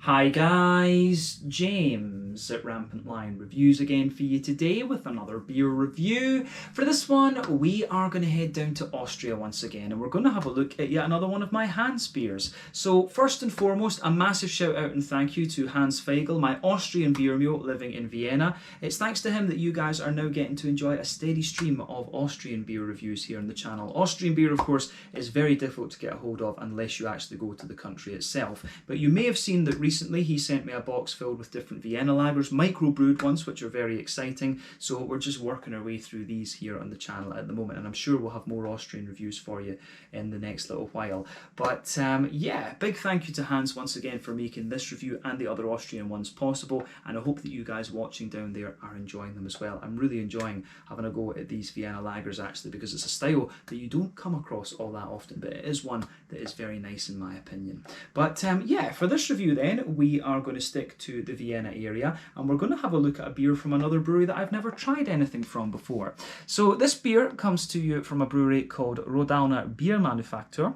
Hi guys, James at RampantLionReviews again for you today with another beer review. For this one, we are going to head down to Austria once again, and we're going to have a look at yet another one of my Hans beers. So first and foremost, a massive shout out and thank you to Hans Feigl, my Austrian beer mule living in Vienna. It's thanks to him that you guys are now getting to enjoy a steady stream of Austrian beer reviews here on the channel. Austrian beer, of course, is very difficult to get a hold of unless you actually go to the country itself. But you may have seen that recently he sent me a box filled with different Vienna lagers, micro-brewed ones, which are very exciting. So we're just working our way through these here on the channel at the moment, and I'm sure we'll have more Austrian reviews for you in the next little while. But yeah, big thank you to Hans once again for making this review and the other Austrian ones possible, and I hope that you guys watching down there are enjoying them as well. I'm really enjoying having a go at these Vienna lagers actually, because it's a style that you don't come across all that often, but it is one that is very nice in my opinion. But yeah, for this review then, we are going to stick to the Vienna area, and we're going to have a look at a beer from another brewery that I've never tried anything from before. So this beer comes to you from a brewery called RODAUNer Biermanufaktur.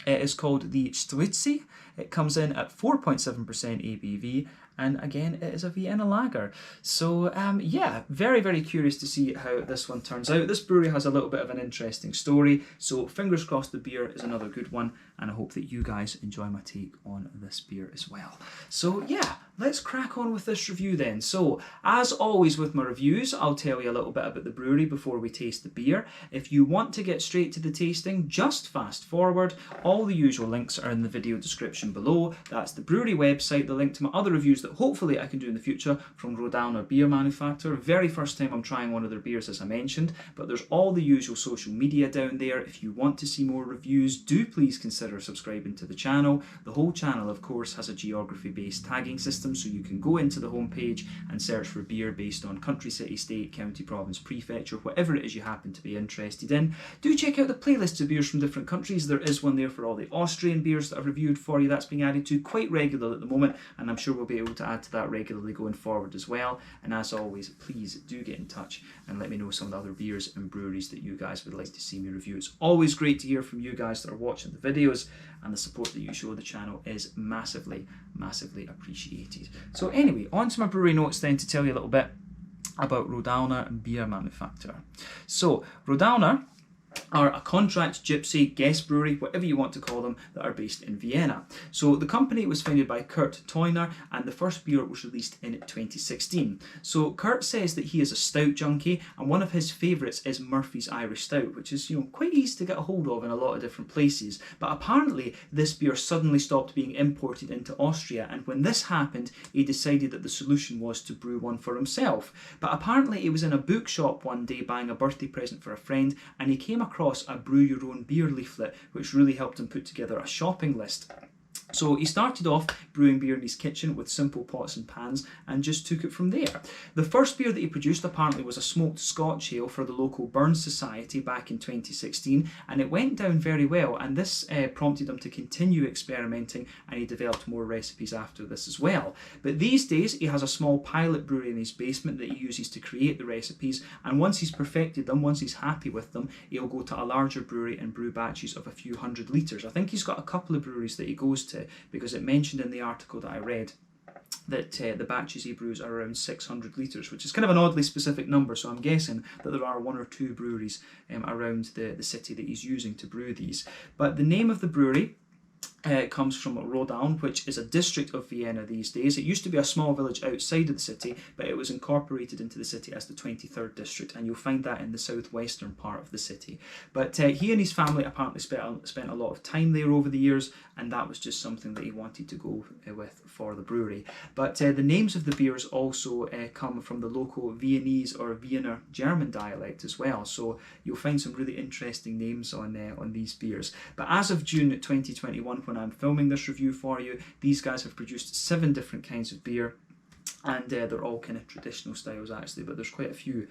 It is called the Strizzi. It comes in at 4.7% ABV, and again, it is a Vienna lager. So yeah, very curious to see how this one turns out. This brewery has a little bit of an interesting story, so fingers crossed the beer is another good one, and I hope that you guys enjoy my take on this beer as well. So yeah, let's crack on with this review then. So, as always with my reviews, I'll tell you a little bit about the brewery before we taste the beer. If you want to get straight to the tasting, just fast forward. All the usual links are in the video description below. That's the brewery website, the link to my other reviews that hopefully I can do in the future from RODAUNer Biermanufaktur. Very first time I'm trying one of their beers, as I mentioned, but there's all the usual social media down there. If you want to see more reviews, do please consider subscribing to the channel. The whole channel, of course, has a geography-based tagging system, so you can go into the homepage and search for beer based on country, city, state, county, province, prefecture, whatever it is you happen to be interested in. Do check out the playlist of beers from different countries. There is one there for all the Austrian beers that I've reviewed for you. That's being added to quite regularly at the moment, and I'm sure we'll be able to add to that regularly going forward as well. And as always, please do get in touch and let me know some of the other beers and breweries that you guys would like to see me review. It's always great to hear from you guys that are watching the videos, and the support that you show the channel is massively appreciated. So anyway, on to my brewery notes then to tell you a little bit about RODAUNer Biermanufaktur. So RODAUNer are a contract gypsy guest brewery, whatever you want to call them, that are based in Vienna. So the company was founded by Kurt Teuner, and the first beer was released in 2016. So Kurt says that he is a stout junkie, and one of his favourites is Murphy's Irish Stout, which is, quite easy to get a hold of in a lot of different places. But apparently this beer suddenly stopped being imported into Austria, and when this happened, he decided that the solution was to brew one for himself. But apparently he was in a bookshop one day buying a birthday present for a friend, and he came across a brew your own beer leaflet, which really helped him put together a shopping list. So he started off brewing beer in his kitchen with simple pots and pans and just took it from there. The first beer that he produced apparently was a smoked Scotch ale for the local Burns Society back in 2016, and it went down very well, and this prompted him to continue experimenting, and he developed more recipes after this as well. But these days he has a small pilot brewery in his basement that he uses to create the recipes, and once he's perfected them, once he's happy with them, he'll go to a larger brewery and brew batches of a few hundred litres. I think he's got a couple of breweries that he goes to, because it mentioned in the article that I read that the batches he brews are around 600 litres, which is kind of an oddly specific number, so I'm guessing that there are one or two breweries around the city that he's using to brew these. But the name of the brewery comes from Rodaun, which is a district of Vienna these days. It used to be a small village outside of the city, but it was incorporated into the city as the 23rd district, and you'll find that in the southwestern part of the city. But he and his family apparently spent a lot of time there over the years, and that was just something that he wanted to go with for the brewery. But the names of the beers also come from the local Viennese or Wiener German dialect as well, so you'll find some really interesting names on these beers. But as of June 2021, when I'm filming this review for you, these guys have produced 7 different kinds of beer, and they're all kind of traditional styles actually, but there's quite a few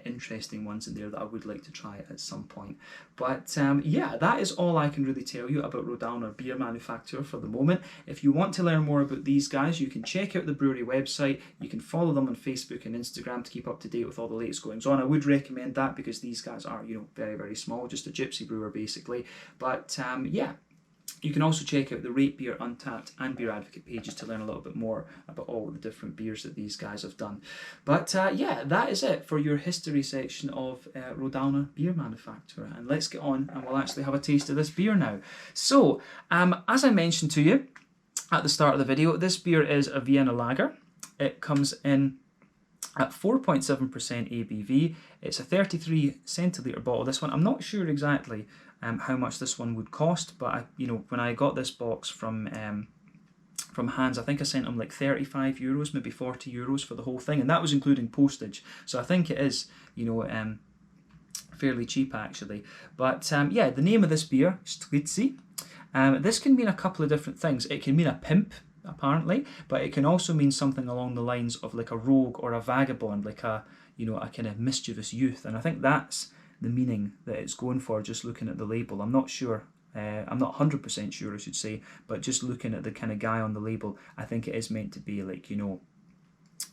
interesting ones in there that I would like to try at some point. But yeah, that is all I can really tell you about RODAUNer Biermanufaktur for the moment. If you want to learn more about these guys, you can check out the brewery website. You can follow them on Facebook and Instagram to keep up to date with all the latest goings on. I would recommend that because these guys are, very small, just a gypsy brewer basically. But yeah, You can also check out the Rate Beer, Untappd and Beer Advocate pages to learn a little bit more about all the different beers that these guys have done. But yeah, that is it for your history section of RODAUNer Biermanufaktur. And let's get on and we'll actually have a taste of this beer now. So, as I mentioned to you at the start of the video, this beer is a Vienna lager. It comes in at 4.7% ABV. It's a 33 centilitre bottle, this one. I'm not sure exactly how much this one would cost, but when I got this box from Hans, I think I sent him like 35 euros, maybe 40 euros for the whole thing, and that was including postage. So I think it is, fairly cheap actually. But yeah, the name of this beer, Strizzi. This can mean a couple of different things. It can mean a pimp, apparently, but it can also mean something along the lines of like a rogue or a vagabond, like a kind of mischievous youth. And I think that's the meaning that it's going for, just looking at the label. I'm not sure, I'm not 100% sure I should say, but just looking at the kind of guy on the label, I think it is meant to be like,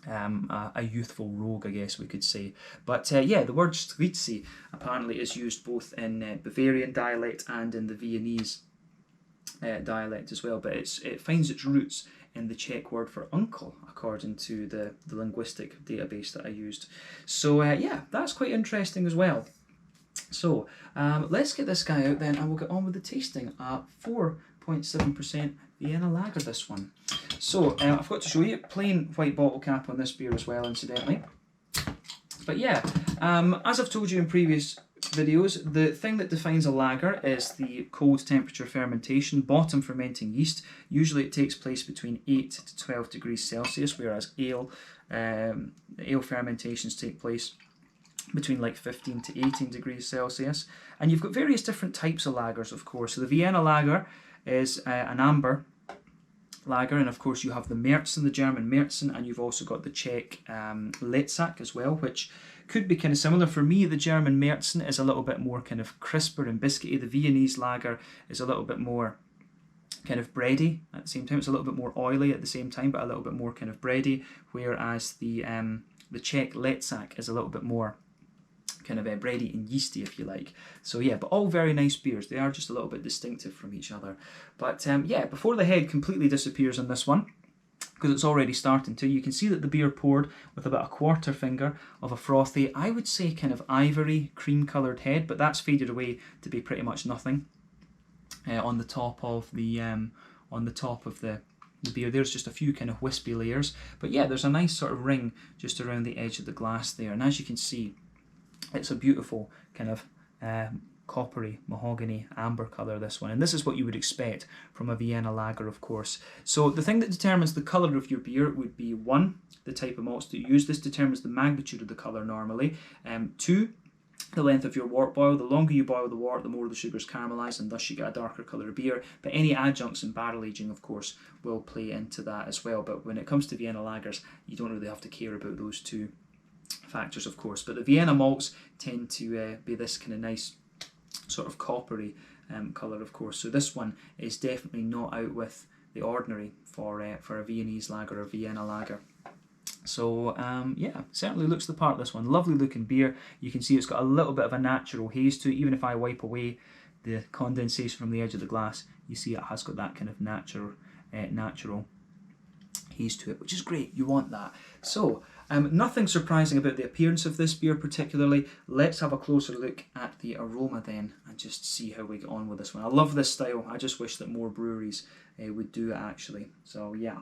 a youthful rogue, I guess we could say. But yeah, the word Strizzi apparently is used both in Bavarian dialect and in the Viennese dialect as well, but it finds its roots in the Czech word for uncle, according to the linguistic database that I used. So yeah, that's quite interesting as well. So let's get this guy out then and we'll get on with the tasting. 4.7% Vienna lager, this one. So I've got to show you, plain white bottle cap on this beer as well, incidentally. But yeah, as I've told you in previous videos, the thing that defines a lager is the cold temperature fermentation, bottom fermenting yeast. Usually it takes place between 8 to 12 degrees Celsius, whereas ale fermentations take place between like 15 to 18 degrees Celsius. And you've got various different types of lagers, of course. So the Vienna lager is an amber lager, and of course you have the Märzen, the German Märzen, and you've also got the Czech Letzak as well, which could be kind of similar. For me, the German Märzen is a little bit more kind of crisper and biscuity. The Viennese lager is a little bit more kind of bready at the same time. It's a little bit more oily at the same time, but a little bit more kind of bready, whereas the Czech Letzak is a little bit more kind of bready and yeasty, if you like. So yeah, but all very nice beers. They are just a little bit distinctive from each other. But yeah, before the head completely disappears on this one, because it's already starting to, you can see that the beer poured with about a quarter finger of a frothy, I would say kind of ivory cream coloured head, but that's faded away to be pretty much nothing on the top of the beer. There's just a few kind of wispy layers, but yeah, there's a nice sort of ring just around the edge of the glass there, and as you can see, it's a beautiful kind of coppery, mahogany, amber colour, this one. And this is what you would expect from a Vienna lager, of course. So the thing that determines the colour of your beer would be 1, the type of malts that you use. This determines the magnitude of the colour normally. 2, the length of your wort boil. The longer you boil the wort, the more the sugars caramelise, and thus you get a darker colour of beer. But any adjuncts in barrel aging, of course, will play into that as well. But when it comes to Vienna lagers, you don't really have to care about those two factors, of course. But the Vienna malts tend to be this kind of nice sort of coppery colour, of course. So this one is definitely not out with the ordinary for a Viennese lager or Vienna lager. So yeah, certainly looks the part, this one. Lovely looking beer. You can see it's got a little bit of a natural haze to it. Even if I wipe away the condensation from the edge of the glass, you see it has got that kind of natural haze to it, which is great. You want that. So nothing surprising about the appearance of this beer particularly. Let's have a closer look at the aroma then and just see how we get on with this one. I love this style. I just wish that more breweries would do it actually. So yeah.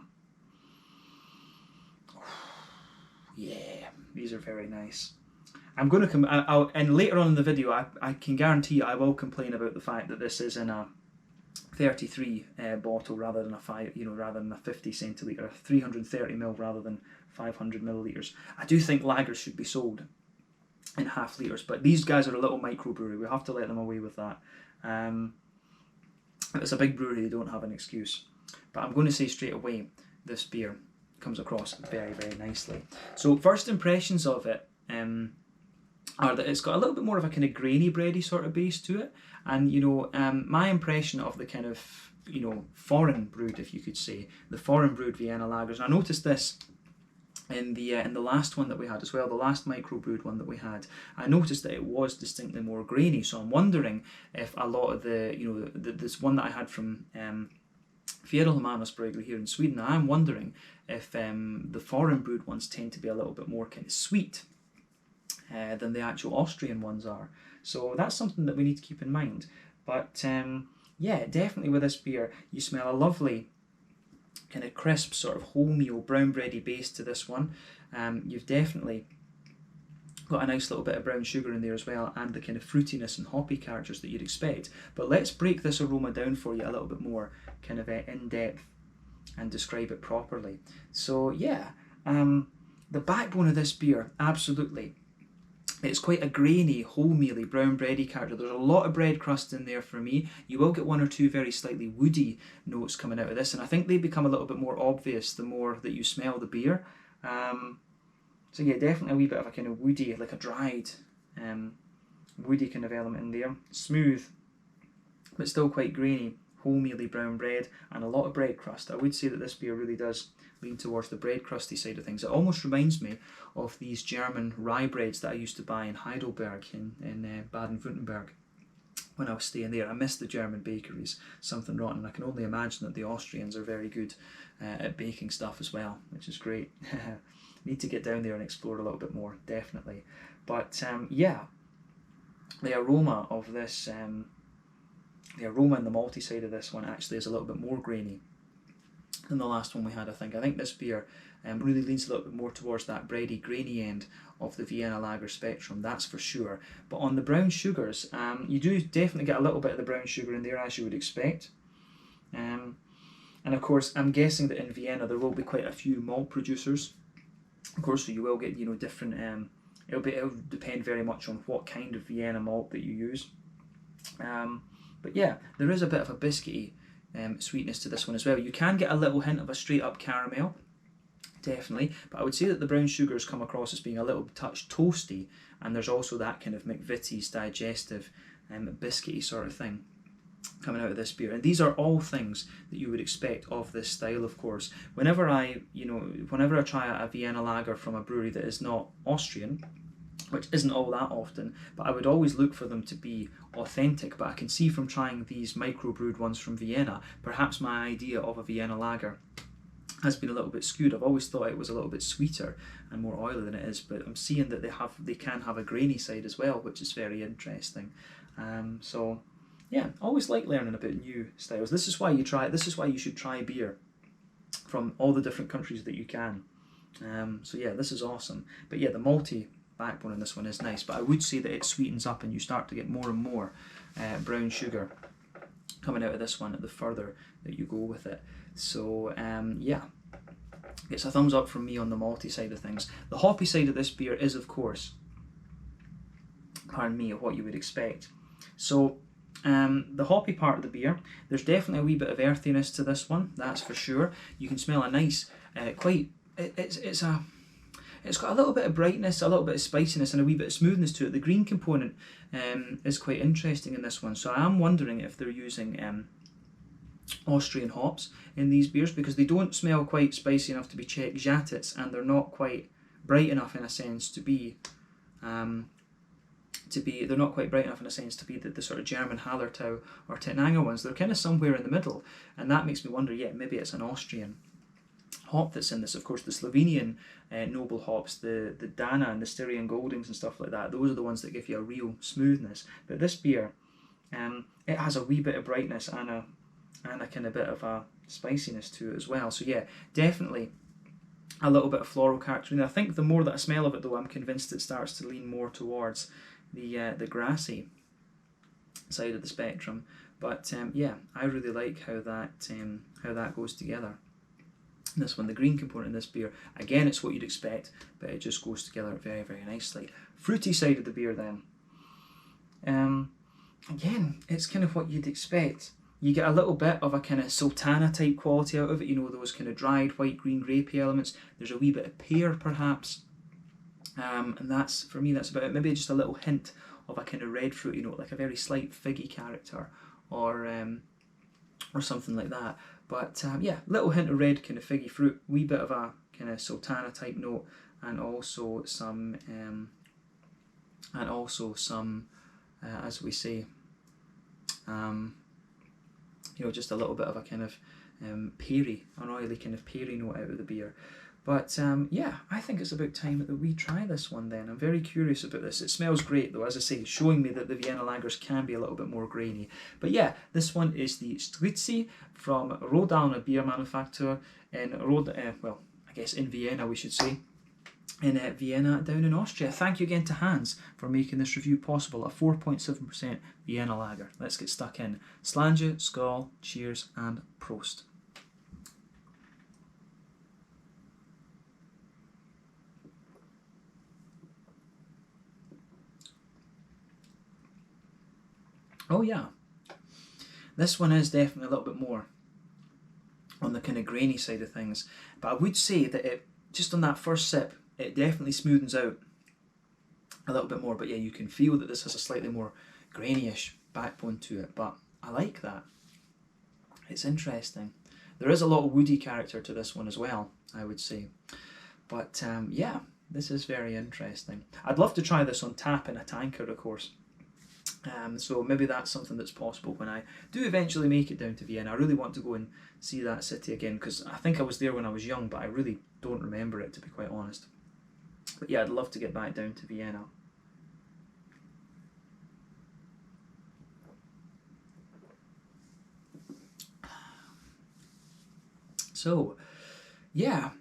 Yeah, these are very nice. I'm going to and later on in the video, I can guarantee you I will complain about the fact that this is in a 33 bottle rather than a 50 centilitre, 330 ml rather than 500 millilitres. I do think lagers should be sold in half litres, but these guys are a little microbrewery. We have to let them away with that. If it's a big brewery, they don't have an excuse. But I'm going to say straight away, this beer comes across very, very nicely. So first impressions of it are that it's got a little bit more of a kind of grainy, bready sort of base to it. And, my impression of the kind of, foreign brewed, if you could say, the foreign brewed Vienna lagers, and I noticed this in the last one that we had as well, the last microbrewed one that we had, I noticed that it was distinctly more grainy. So I'm wondering if a lot of this one that I had from Vienna Brewery here in Sweden, I'm wondering if the foreign brewed ones tend to be a little bit more kind of sweet than the actual Austrian ones are. So that's something that we need to keep in mind. But yeah, definitely with this beer, you smell a lovely kind of crisp sort of wholemeal brown bready base to this one. You've definitely got a nice little bit of brown sugar in there as well, and the kind of fruitiness and hoppy characters that you'd expect. But let's break this aroma down for you a little bit more kind of in depth and describe it properly. So yeah, the backbone of this beer, absolutely, it's quite a grainy, wholemealy, brown bready character. There's a lot of bread crust in there for me. You will get one or two very slightly woody notes coming out of this, and I think they become a little bit more obvious the more that you smell the beer. So yeah, definitely a wee bit of a kind of woody, like a dried, woody kind of element in there. Smooth, but still quite grainy, wholemealy brown bread, and a lot of bread crust. I would say that this beer really does lean towards the bread crusty side of things. It almost reminds me of these German rye breads that I used to buy in Heidelberg in Baden-Württemberg when I was staying there. I miss the German bakeries, something rotten, and I can only imagine that the Austrians are very good at baking stuff as well, which is great. Need to get down there and explore a little bit more, definitely. But yeah, the aroma of this, the aroma and the malty side of this one actually is a little bit more grainy than the last one we had, I think. I think this beer really leans a little bit more towards that bready, grainy end of the Vienna lager spectrum, that's for sure. But on the brown sugars, you do definitely get a little bit of the brown sugar in there, as you would expect. And of course, I'm guessing that in Vienna there will be quite a few malt producers. Of course, so you will get, different, it'll depend very much on what kind of Vienna malt that you use. But yeah, there is a bit of a biscuity sweetness to this one as well. You can get a little hint of a straight up caramel, definitely, but I would say that the brown sugars come across as being a little touch toasty, and there's also that kind of McVitie's digestive biscuity sort of thing coming out of this beer. And these are all things that you would expect of this style, of course. Whenever I try a Vienna lager from a brewery that is not Austrian, which isn't all that often, but I would always look for them to be authentic. But I can see from trying these microbrewed ones from Vienna, perhaps my idea of a Vienna lager has been a little bit skewed. I've always thought it was a little bit sweeter and more oily than it is, but I'm seeing that they can have a grainy side as well, which is very interesting. So yeah, always like learning about new styles. This is why you try it. This is why you should try beer from all the different countries that you can. So yeah, this is awesome. But yeah, the malty backbone in this one is nice, but I would say that it sweetens up and you start to get more and more brown sugar coming out of this one the further that you go with it. So yeah, it's a thumbs up from me on the malty side of things. The hoppy side of this beer is, of course, pardon me, what you would expect. So the hoppy part of the beer, there's definitely a wee bit of earthiness to this one, that's for sure. You can smell a nice, it's got a little bit of brightness, a little bit of spiciness, and a wee bit of smoothness to it. The green component is quite interesting in this one. So I am wondering if they're using Austrian hops in these beers, because they don't smell quite spicy enough to be Czech Žatec, and they're not quite bright enough in a sense to be they're not quite bright enough in a sense to be the sort of German Hallertau or Tettnanger ones. They're kind of somewhere in the middle, and that makes me wonder, yeah, maybe it's an Austrian hop that's in this. Of course, the Slovenian noble hops, the Dana and the Styrian Goldings and stuff like that, those are the ones that give you a real smoothness. But this beer, it has a wee bit of brightness and a kind of bit of a spiciness to it as well. So yeah, definitely a little bit of floral character. And I think the more that I smell of it, though, I'm convinced it starts to lean more towards the grassy side of the spectrum. But yeah, I really like how that goes together. This one, the green component in this beer, again, it's what you'd expect, but it just goes together very, very nicely. Fruity side of the beer then. Again, it's kind of what you'd expect. You get a little bit of a kind of sultana type quality out of it, those kind of dried white, green, grapey elements. There's a wee bit of pear perhaps, and that's, for me, that's about it. Maybe just a little hint of a kind of red fruit, like a very slight figgy character, or something like that. But yeah, little hint of red kind of figgy fruit, wee bit of a kind of sultana type note, and also some as we say, you know, just a little bit of a kind of an oily kind of peary note out of the beer. But yeah, I think it's about time that we try this one then. I'm very curious about this. It smells great though, as I say, showing me that the Vienna lagers can be a little bit more grainy. But yeah, this one is the Strizzi from RODAUNer Biermanufaktur in well, I guess in Vienna we should say. In Vienna down in Austria. Thank you again to Hans for making this review possible. A 4.7% Vienna lager. Let's get stuck in. Slange, skål, cheers and prost. Oh yeah, this one is definitely a little bit more on the kind of grainy side of things, but I would say that it, just on that first sip, it definitely smoothens out a little bit more. But yeah, you can feel that this has a slightly more grainy-ish backbone to it, but I like that. It's interesting. There is a lot of woody character to this one as well, I would say. But yeah, this is very interesting. I'd love to try this on tap in a tanker, of course. So maybe that's something that's possible when I do eventually make it down to Vienna. I really want to go and see that city again, because I think I was there when I was young, but I really don't remember it, to be quite honest. But yeah, I'd love to get back down to Vienna. So, yeah,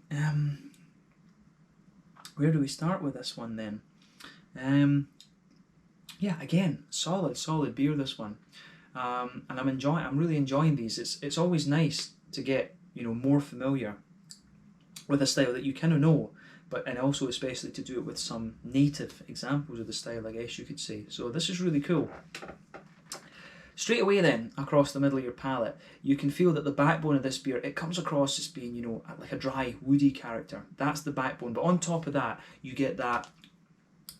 where do we start with this one then? Yeah, again, solid beer, this one, and I'm really enjoying these. It's always nice to get, you know, more familiar with a style that you kind of know, and also especially to do it with some native examples of the style, I guess you could say. So this is really cool. Straight away then, across the middle of your palate, you can feel that the backbone of this beer, it comes across as being, you know, like a dry, woody character. That's the backbone, but on top of that, you get that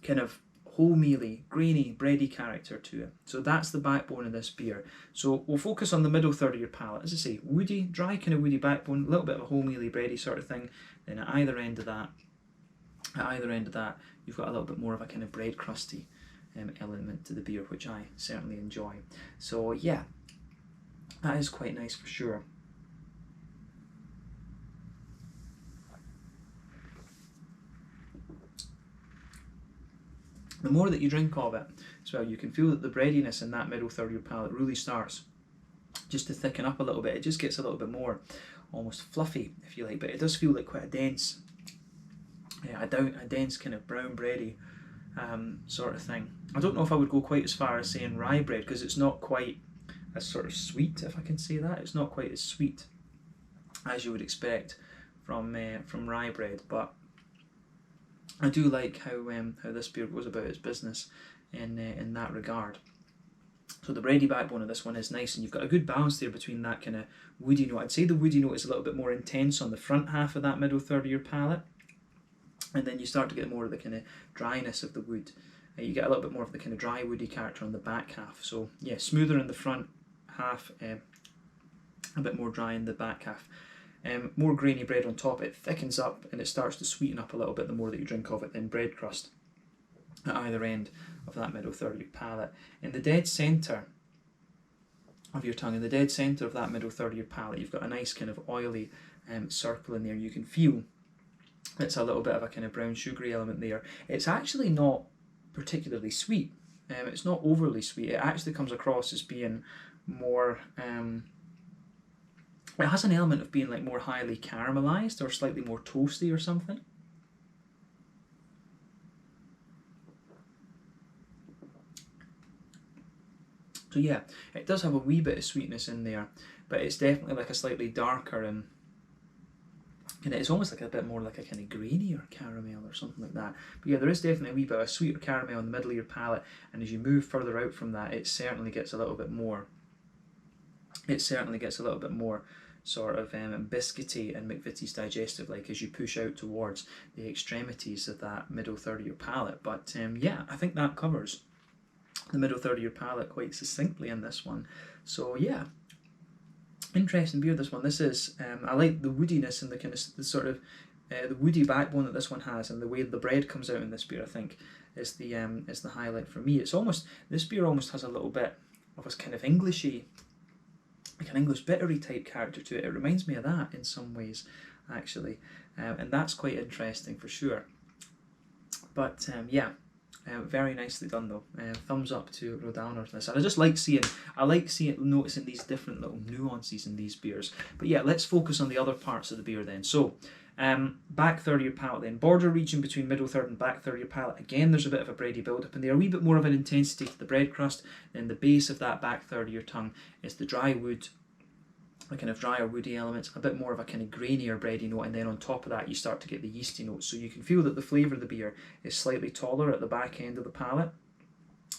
kind of wholemealy, grainy, bready character to it. So that's the backbone of this beer. So we'll focus on the middle third of your palate. As I say, woody, dry kind of woody backbone, a little bit of a wholemealy, bready sort of thing. Then at either end of that, you've got a little bit more of a kind of bread crusty element to the beer, which I certainly enjoy. So yeah, that is quite nice for sure. The more that you drink of it as well, you can feel that the breadiness in that middle third of your palate really starts just to thicken up a little bit. It just gets a little bit more almost fluffy, if you like, but it does feel like quite a dense, a dense kind of brown bready sort of thing. I don't know if I would go quite as far as saying rye bread, because it's not quite as sort of sweet, if I can say that. It's not quite as sweet as you would expect from rye bread, but I do like how this beer goes about its business in that regard. So the bready backbone of this one is nice, and you've got a good balance there between that kind of woody note. I'd say the woody note is a little bit more intense on the front half of that middle third of your palate, and then you start to get more of the kind of dryness of the wood. You get a little bit more of the kind of dry woody character on the back half. So yeah, smoother in the front half, a bit more dry in the back half. More grainy bread on top. It thickens up and it starts to sweeten up a little bit the more that you drink of it. Then bread crust at either end of that middle third of your palate. In the dead centre of your tongue, in the dead centre of that middle third of your palate, you've got a nice kind of oily circle in there. You can feel it's a little bit of a kind of brown sugary element there. It's actually not particularly sweet. It's not overly sweet. It actually comes across as being more it has an element of being like more highly caramelized or slightly more toasty or something. So yeah, it does have a wee bit of sweetness in there, but it's definitely like a slightly darker and it's almost like a bit more like a kind of grainier caramel or something like that. But yeah, there is definitely a wee bit of sweeter caramel in the middle of your palate, and as you move further out from that, it certainly gets a little bit more. It certainly gets a little bit more sort of biscuity and McVitie's digestive, like as you push out towards the extremities of that middle third of your palate. But yeah, I think that covers the middle third of your palate quite succinctly in this one. So yeah, interesting beer, this one. This is I like the woodiness and the kind of the sort of the woody backbone that this one has, and the way the bread comes out in this beer, I think, is the highlight for me. It's almost, this beer almost has a little bit of a kind of Englishy, like an English bittery type character to it. It reminds me of that in some ways, actually, and that's quite interesting for sure. But yeah, very nicely done though. Thumbs up to RODAUner for this. And I just like noticing these different little nuances in these beers. But yeah, let's focus on the other parts of the beer then. So, back third of your palate then. Border region between middle third and back third of your palate. Again, there's a bit of a bready build-up in there. A wee bit more of an intensity to the bread crust. Then the base of that back third of your tongue is the dry wood, a kind of drier woody elements, a bit more of a kind of grainier bready note, and then on top of that you start to get the yeasty notes. So you can feel that the flavour of the beer is slightly taller at the back end of the palate.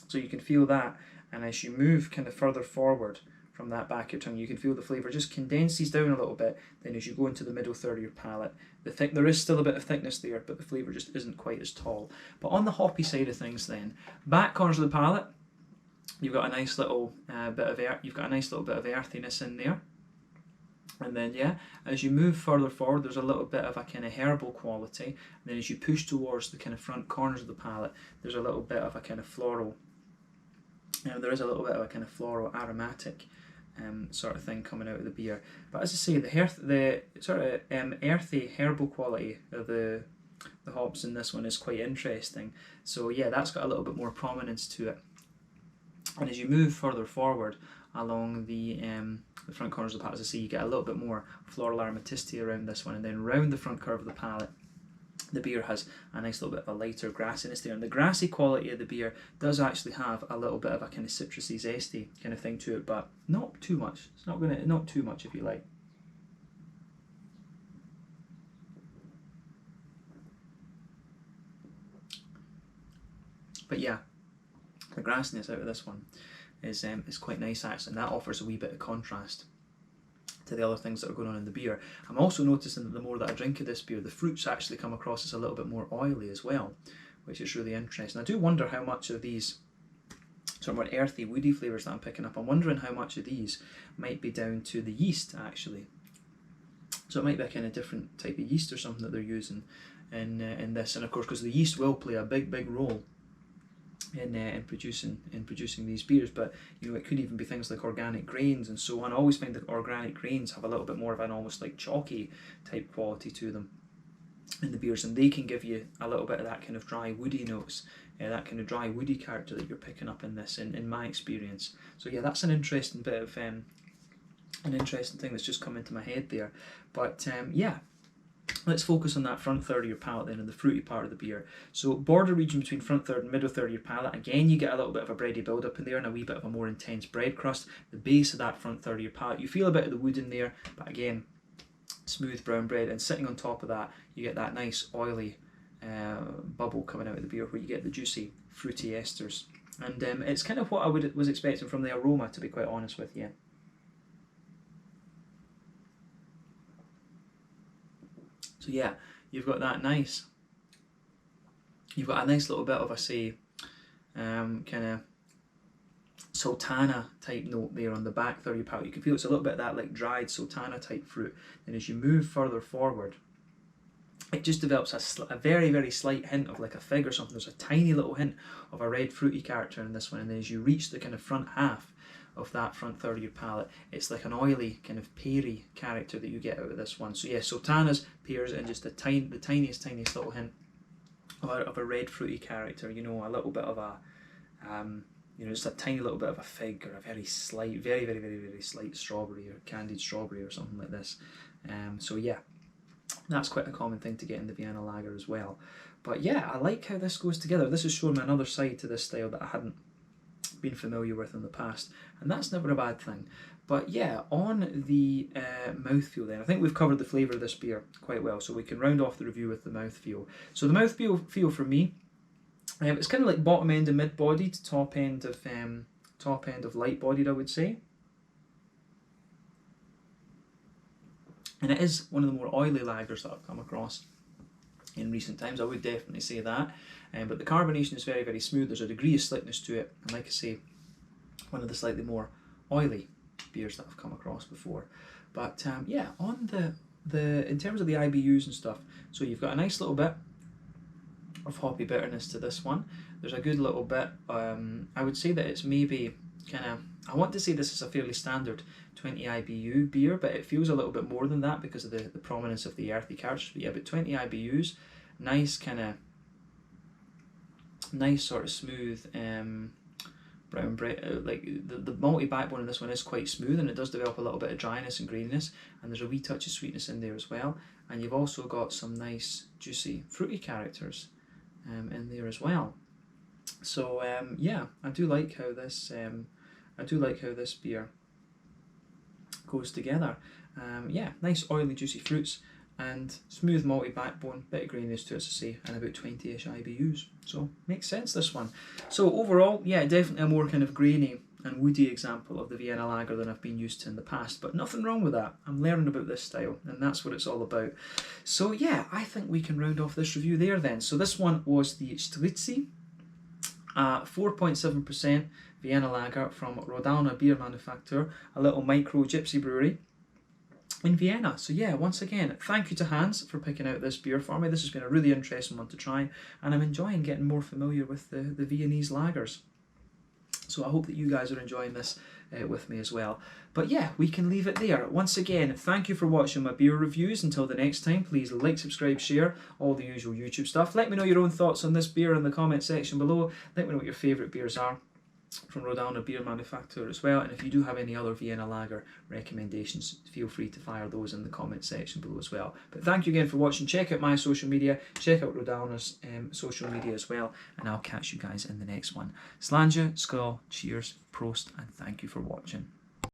So you can feel that, and as you move kind of further forward from that back of your tongue, you can feel the flavour just condenses down a little bit. Then as you go into the middle third of your palate, there is still a bit of thickness there, but the flavour just isn't quite as tall. But on the hoppy side of things then, back corners of the palate, you've got a nice little bit of earthiness in there. And then, yeah, as you move further forward, there's a little bit of a kind of herbal quality. And then as you push towards the kind of front corners of the palate, there's a little bit of a kind of floral, there is a little bit of a kind of floral aromatic sort of thing coming out of the beer. But as I say, the sort of earthy herbal quality of the hops in this one is quite interesting. So yeah, that's got a little bit more prominence to it. And as you move further forward along the front corners of the palate, as I say, you get a little bit more floral aromaticity around this one, and then round the front curve of the palate, the beer has a nice little bit of a lighter grassiness there, and the grassy quality of the beer does actually have a little bit of a kind of citrusy, zesty kind of thing to it, but not too much. It's not too much, if you like. But yeah, the grassiness out of this one is quite nice actually, and that offers a wee bit of contrast to the other things that are going on in the beer. I'm also noticing that the more that I drink of this beer, the fruits actually come across as a little bit more oily as well, which is really interesting. I do wonder how much of these sort of more earthy, woody flavours that I'm picking up, I'm wondering how much of these might be down to the yeast actually. So it might be a kind of different type of yeast or something that they're using in this, and of course because the yeast will play a big role in producing these beers, but you know, it could even be things like organic grains and so on. I always find that organic grains have a little bit more of an almost like chalky type quality to them in the beers, and they can give you a little bit of that kind of dry woody notes, that kind of dry woody character that you're picking up in this, in my experience. So yeah, that's an interesting bit of an interesting thing that's just come into my head there. But yeah, let's focus on that front third of your palate then, and the fruity part of the beer. So border region between front third and middle third of your palate, again you get a little bit of a bready build up in there and a wee bit of a more intense bread crust. The base of that front third of your palate, you feel a bit of the wood in there, but again, smooth brown bread, and sitting on top of that you get that nice oily bubble coming out of the beer where you get the juicy fruity esters. And it's kind of what I was expecting from the aroma, to be quite honest with you. So yeah, you've got a nice little bit of a kind of sultana type note there on the back third of your palate. You can feel it's a little bit of that like dried sultana type fruit. And as you move further forward, it just develops a very slight hint of like a fig or something. There's a tiny little hint of a red fruity character in this one, and then as you reach the kind of front half of that front third of your palate, it's like an oily kind of peary character that you get out of this one. So yeah, sultanas, pears, and just the tiniest little hint of a red fruity character, you know, a little bit of a you know, just a tiny little bit of a fig, or a very slight, very slight strawberry or candied strawberry or something like this. So yeah, that's quite a common thing to get in the Vienna lager as well. But yeah, I like how this goes together. This is showing me another side to this style that I hadn't been familiar with in the past, and that's never a bad thing. But yeah, on the mouthfeel then, I think we've covered the flavour of this beer quite well, so we can round off the review with the mouthfeel. So the mouthfeel for me, it's kind of like bottom end of mid-bodied, top end of light-bodied, I would say. And it is one of the more oily lagers that I've come across in recent times, I would definitely say that. But the carbonation is very smooth. There's a degree of slickness to it, and like I say, one of the slightly more oily beers that I've come across before. But yeah, on the in terms of the IBUs and stuff, so you've got a nice little bit of hoppy bitterness to this one. There's a good little bit, I would say that it's maybe kind of, I want to say this is a fairly standard 20 IBU beer, but it feels a little bit more than that because of the prominence of the earthy characters. But yeah, about 20 IBUs, nice sort of smooth brown bread. Like the malty backbone in this one is quite smooth, and it does develop a little bit of dryness and graininess, and there's a wee touch of sweetness in there as well. And you've also got some nice juicy fruity characters in there as well. So yeah, I do like how this beer goes together. Yeah, nice oily juicy fruits and smooth malty backbone, bit of graininess to it, as I say, and about 20-ish IBUs. So makes sense, this one. So overall, yeah, definitely a more kind of grainy and woody example of the Vienna lager than I've been used to in the past, but nothing wrong with that. I'm learning about this style, and that's what it's all about. So yeah, I think we can round off this review there then. So this one was the Strizzi, 4.7% Vienna lager from RODAUNer Biermanufaktur, a little micro gypsy brewery in Vienna. So yeah, once again, thank you to Hans for picking out this beer for me. This has been a really interesting one to try, and I'm enjoying getting more familiar with the Viennese lagers. So I hope that you guys are enjoying this with me as well. But yeah, we can leave it there. Once again, thank you for watching my beer reviews. Until the next time, please like, subscribe, share, all the usual YouTube stuff. Let me know your own thoughts on this beer in the comment section below. Let me know what your favourite beers are from RODAUNer Biermanufaktur as well. And if you do have any other Vienna lager recommendations, feel free to fire those in the comment section below as well. But thank you again for watching. Check out my social media, check out RODAUner's social media as well, and I'll catch you guys in the next one. Slàinte, skål, cheers, prost, and thank you for watching.